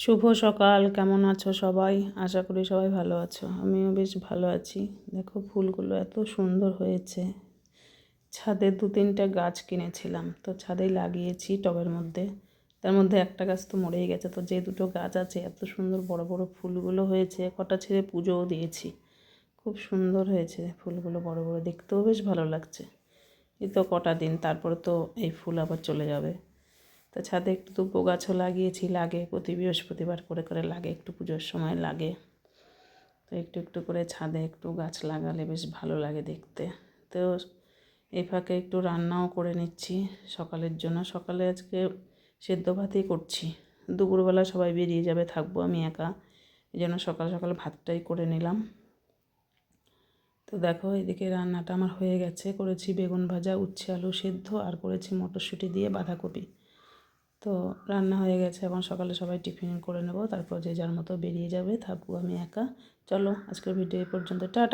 শুভ সকাল, কেমন আছো সবাই? আশা করি সবাই ভালো আছো। আমিও বেশ ভালো আছি। দেখো ফুলগুলো এত সুন্দর হয়েছে। ছাদে 2-3টা গাছ কিনেছিলাম, তো ছাদেই লাগিয়েছি টবের মধ্যে। তার মধ্যে একটা গাছ তো মরেই গেছে, তো যে দুটো গাছ আছে এত সুন্দর বড় বড় ফুলগুলো হয়েছে। কটা ছেড়ে পুজোও দিয়েছি। খুব সুন্দর হয়েছে ফুলগুলো, বড় বড়, দেখতেও বেশ ভালো লাগছে। এই তো কটা দিন, তারপরে তো এই ফুল আবার চলে যাবে। তো ছাদে একটু দুব্বো গাছও লাগিয়েছি, লাগে প্রতি বৃহস্পতিবার করে লাগে, একটু পুজোর সময় লাগে। তো একটু একটু করে ছাদে একটু গাছ লাগালে বেশ ভালো লাগে দেখতে। তো এই ফাঁকে একটু রান্নাও করে নিচ্ছি সকালের জন্য। সকালে আজকে সেদ্ধ ভাতই করছি। দুপুরবেলা সবাই বেরিয়ে যাবে, থাকবো আমি একা, এই জন্য সকাল সকাল ভাতটাই করে নিলাম। তো দেখো এদিকে রান্নাটা আমার হয়ে গেছে। করেছি বেগুন ভাজা, উচ্ছে আলু সেদ্ধ, আর করেছি মটরশুঁটি দিয়ে বাঁধাকপি। তো রান্না হয়ে গেছে, এখন সকালে সবাই টিফিন করে নেব, তারপর যে যার মতো বেরিয়ে যাবে, থাকবো আমি একা। চলো আজকের ভিডিও এই পর্যন্ত, টাটা।